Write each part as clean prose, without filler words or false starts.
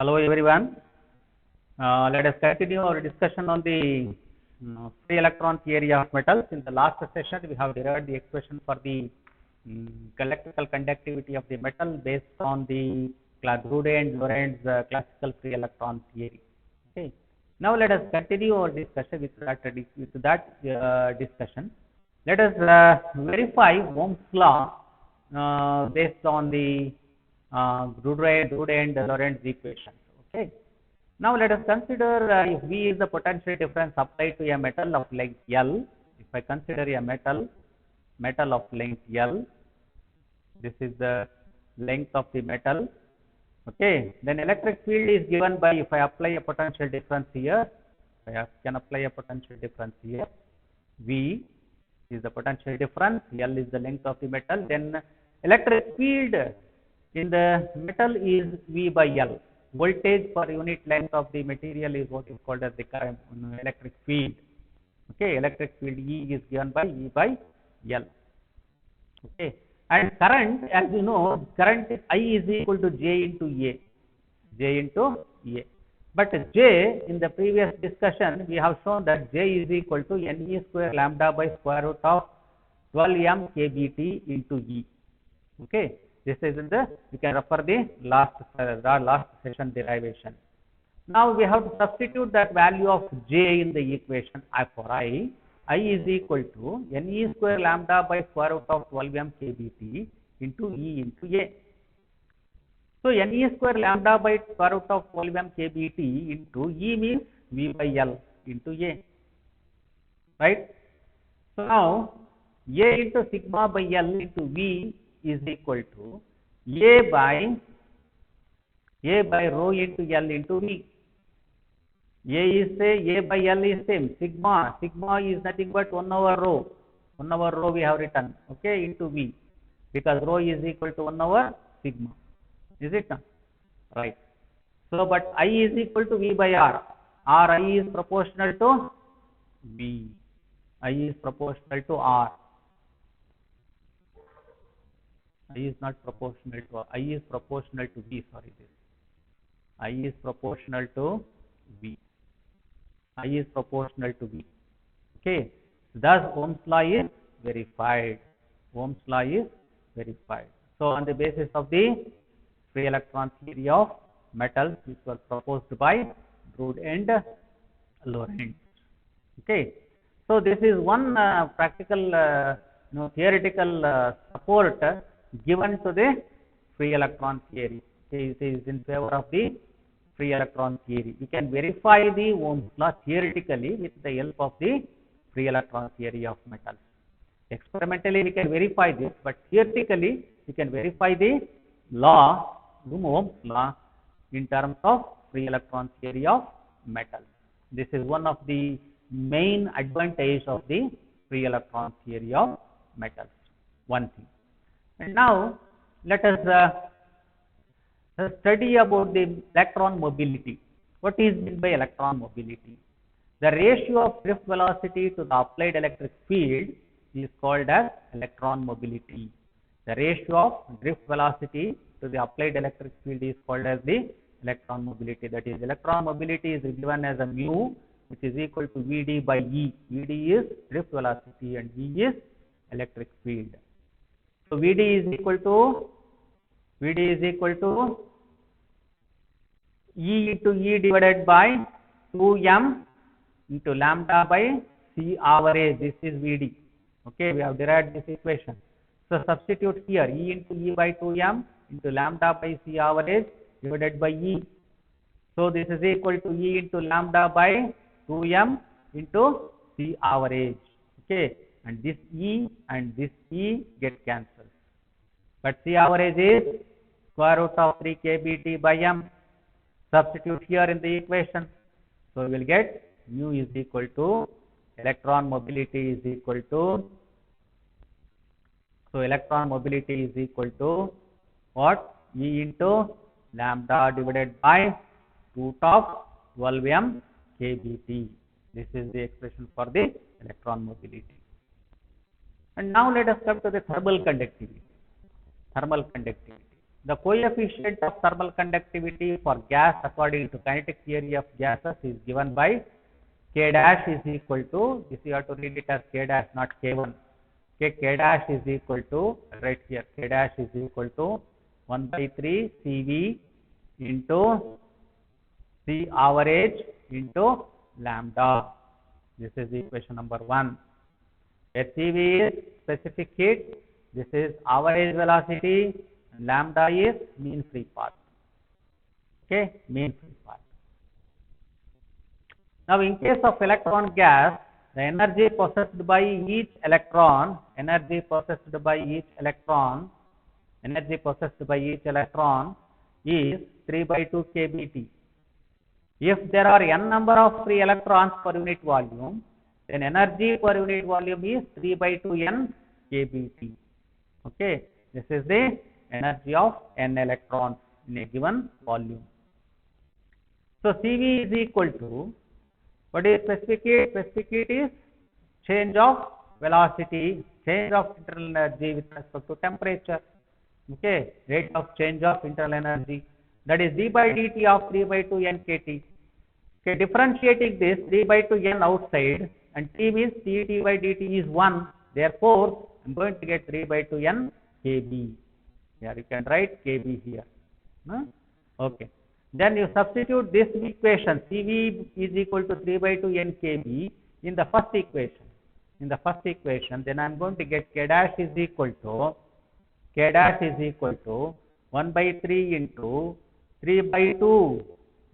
Hello everyone. Let us continue our discussion on the free electron theory of metals. In the last session, we have derived the expression for the electrical conductivity of the metal based on the Drude and Lorentz classical free electron theory. Okay. Now let us continue our discussion with that discussion. Let us verify Ohm's law based on the Drude and Lorentz equations. Okay. Now let us consider if V is the potential difference applied to a metal of length L. If I consider a metal of length L, this is the length of the metal. Okay, then electric field is given by, if I apply a potential difference here, I can apply a potential difference here. V is the potential difference, L is the length of the metal. Then electric field in the metal is V by L. Voltage per unit length of the material is what is called as the current electric field. Okay, electric field E is given by E by L. Okay, and current, as you know, current I is equal to J into A. J into A. But J, in the previous discussion, we have shown that J is equal to Ne square lambda by square root of 12m kBT into E. Okay. This is in the, you can refer the last session derivation. Now we have to substitute that value of J in the equation for I is equal to Ne square lambda by square root of 12m kBT into E into A. So Ne square lambda by square root of 12m kBT into E means V by L into A, right? So now A into sigma by L into V is equal to A by rho into L into V. A by L is same, sigma is nothing but 1 over rho we have written, okay, into V, because rho is equal to 1 over sigma, is it not? Right. So but I is equal to V by R. I is proportional to V. I is proportional to R. I is not proportional to, I is proportional to V, sorry, this. I is proportional to V. I is proportional to V. Okay. Thus, Ohm's law is verified. Ohm's law is verified. So, on the basis of the free electron theory of metals, which was proposed by Drude and Lorentz. Okay. So, this is one practical, theoretical support given to the free electron theory. It is in favor of the free electron theory. We can verify the Ohm's law theoretically with the help of the free electron theory of metals. Experimentally, we can verify this, but theoretically, we can verify the law, Ohm's law, in terms of free electron theory of metals. This is one of the main advantage of the free electron theory of metals. One thing. And now, let us study about the electron mobility. What is meant by electron mobility? The ratio of drift velocity to the applied electric field is called as electron mobility. The ratio of drift velocity to the applied electric field is called as the electron mobility. That is, electron mobility is given as a mu, which is equal to Vd by E. Vd is drift velocity and E is electric field. So Vd is equal to E into E divided by 2m into lambda by C average. This is Vd. Okay, we have derived this equation. So substitute here E into E by 2m into lambda by C average divided by E. So this is equal to E into lambda by 2m into C average. Okay, and this E get cancelled. But C average is square root of 3 kBT by m. Substitute here in the equation. So we will get mu is equal to electron mobility is equal to, so electron mobility is equal to what? E into lambda divided by root of 12m kBT. This is the expression for the electron mobility. And now let us come to the thermal conductivity. The coefficient of thermal conductivity for gas according to kinetic theory of gases is given by K dash is equal to, this you have to read it as K dash, not K1. Okay, K dash is equal to, right here, K dash is equal to 1 by 3 CV into C average into lambda. This is equation number 1. Where CV is specific heat, this is average velocity, and lambda is mean free path. Okay, mean free path. Now, in case of electron gas, the energy possessed by each electron, is 3 by 2 kBT. If there are n number of free electrons per unit volume, then energy per unit volume is 3 by 2 n kBT. Okay, this is the energy of n electrons in a given volume. So, CV is equal to, what is specific heat? Specific heat is change of velocity, change of internal energy with respect to temperature. Okay, rate of change of internal energy, that is d by dt of 3 by 2 n kT. Okay, differentiating this 3 by 2 n outside and T means dt by dt is 1. Therefore, I am going to get 3 by 2 n kB. Here you can write kB here. Okay. Then you substitute this equation CV is equal to 3 by 2 n kB in the first equation. Then I am going to get K dash is equal to 1 by 3 into 3 by 2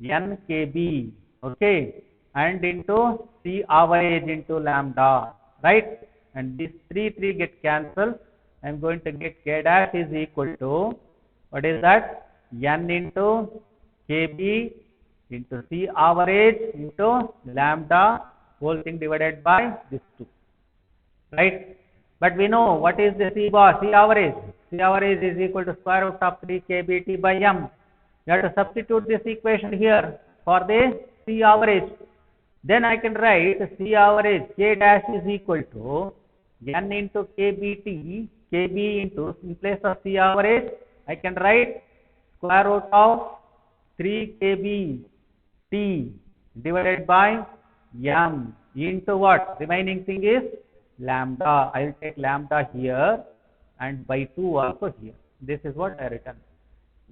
n kB. Okay, and into C average into lambda, right? And this 3 get cancelled. I am going to get K dash is equal to, what is that? N into kB into C average into lambda, whole thing divided by this 2, right? But we know what is the C average. C average is equal to square root of 3 kBT by m. You have to substitute this equation here for the C average. Then I can write C average K dash is equal to n into kBT, kB into, in place of C average, I can write square root of 3 kB T divided by m into what? Remaining thing is lambda. I will take lambda here and by 2 also here. This is what I written.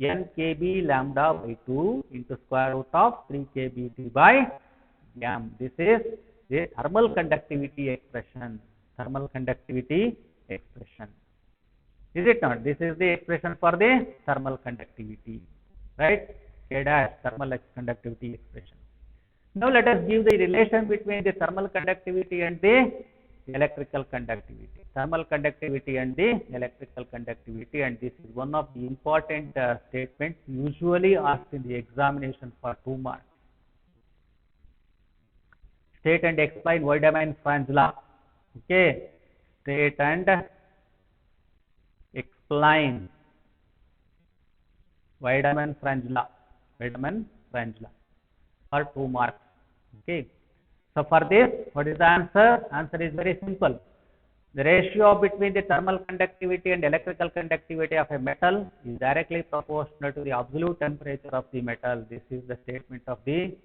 N kB lambda by 2 into square root of 3 kB T by m. This is the thermal conductivity expression. Is it not? This is the expression for the thermal conductivity, right? K dash, thermal conductivity expression. Now let us give the relation between the thermal conductivity and the electrical conductivity. Thermal conductivity and the electrical conductivity, and this is one of the important statements usually asked in the examination for 2 marks. State and explain Weidemann-Franz law. Okay, state and explain Weidemann-Franz law for 2 marks. Okay, so for this, what is the answer? Answer is very simple. The ratio between the thermal conductivity and electrical conductivity of a metal is directly proportional to the absolute temperature of the metal. This is the statement of the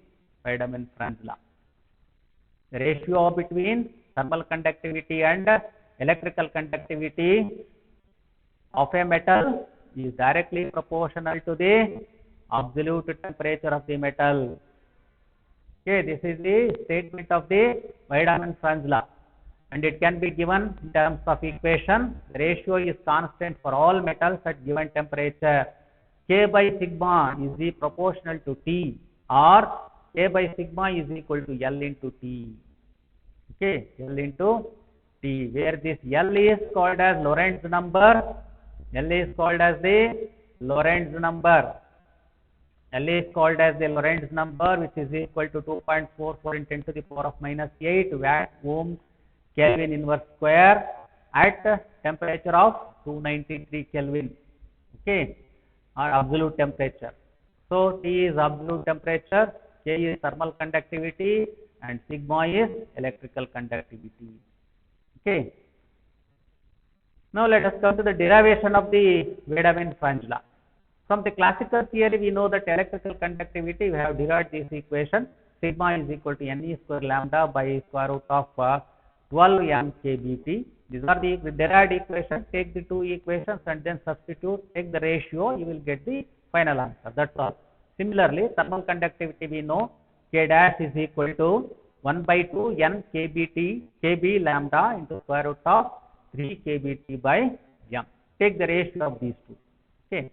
Weidemann-Franz law. The ratio between thermal conductivity and electrical conductivity of a metal is directly proportional to the absolute temperature of the metal. Okay, this is the statement of the Weidemann-Franz law, and it can be given in terms of equation. The ratio is constant for all metals at given temperature. K by sigma is the proportional to T, or K by sigma is equal to L into T. Okay, L into T, where this L is called as Lorentz number. L is called as the Lorentz number. L is called as the Lorentz number, which is equal to 2.44 in 10 to the power of minus 8 watt ohms Kelvin inverse square at temperature of 293 Kelvin. Okay, or absolute temperature. So T is absolute temperature, K is thermal conductivity, and sigma is electrical conductivity. Okay. Now let us come to the derivation of the Weidemann-Franz law. From the classical theory, we know that electrical conductivity, we have derived this equation, sigma is equal to Ne square lambda by square root of 12 m kBT. These are the derived equations. Take the two equations and then substitute, take the ratio, you will get the final answer. That's all. Similarly, thermal conductivity, we know K dash is equal to 1 by 2 n kBT, kB lambda into square root of 3 kBT by m. Take the ratio of these two. Okay.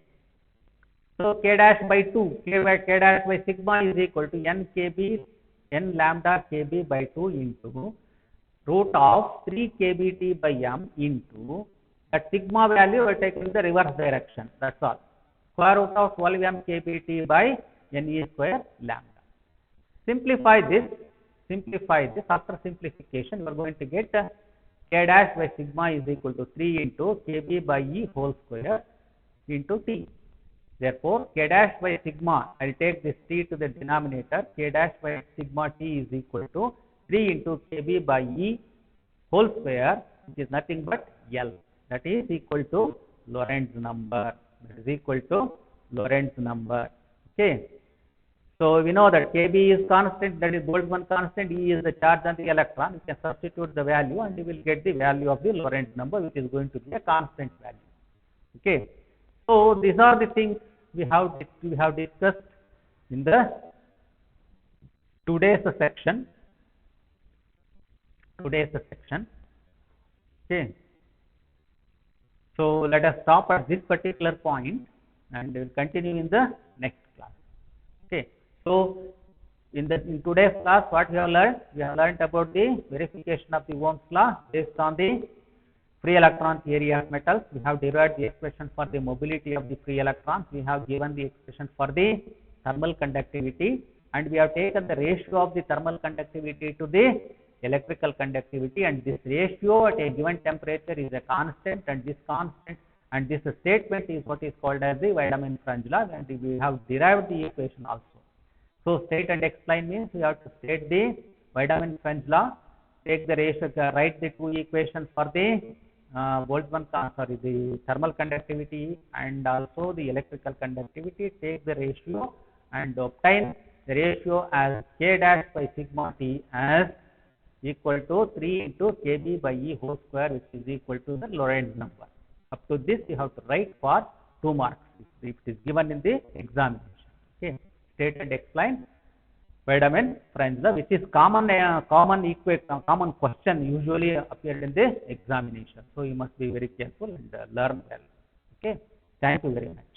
So K dash by 2, K dash by sigma is equal to n kB, n lambda kB by 2 into root of 3 kBT by m into that sigma value will take in the reverse direction. That's all. Square root of 12 m kBT by Ne square lambda. Simplify this. After simplification, you are going to get K dash by sigma is equal to 3 into kB by E whole square into T. Therefore, K dash by sigma, I will take this T to the denominator, K dash by sigma T is equal to 3 into kB by E whole square, which is nothing but L. That is equal to Lorentz number. Okay. So we know that kB is constant, that is Boltzmann constant, E is the charge on the electron. You can substitute the value and you will get the value of the Lorentz number, which is going to be a constant value. Okay. So these are the things we have discussed in the today's section. Okay. So let us stop at this particular point and we will continue in the next class. Okay. So in today's class, what we have learned? We have learned about the verification of the Ohm's law based on the free electron theory of metals. We have derived the expression for the mobility of the free electrons. We have given the expression for the thermal conductivity, and we have taken the ratio of the thermal conductivity to the electrical conductivity, and this ratio at a given temperature is a constant, and this statement is what is called as the Wiedemann-Franz law, and we have derived the equation also. So state and explain means we have to state the Wiedemann-Franz law, take the ratio, write the two equations for the the thermal conductivity and also the electrical conductivity, take the ratio and obtain the ratio as K dash by sigma T as equal to 3 into kB by E whole square, which is equal to the Lorentz number. Up to this you have to write for 2 marks if it is given in the examination. Okay. State and explain Wiedemann-Franz law, which is common question usually appeared in the examination. So you must be very careful and learn well. Okay. Thank you very much.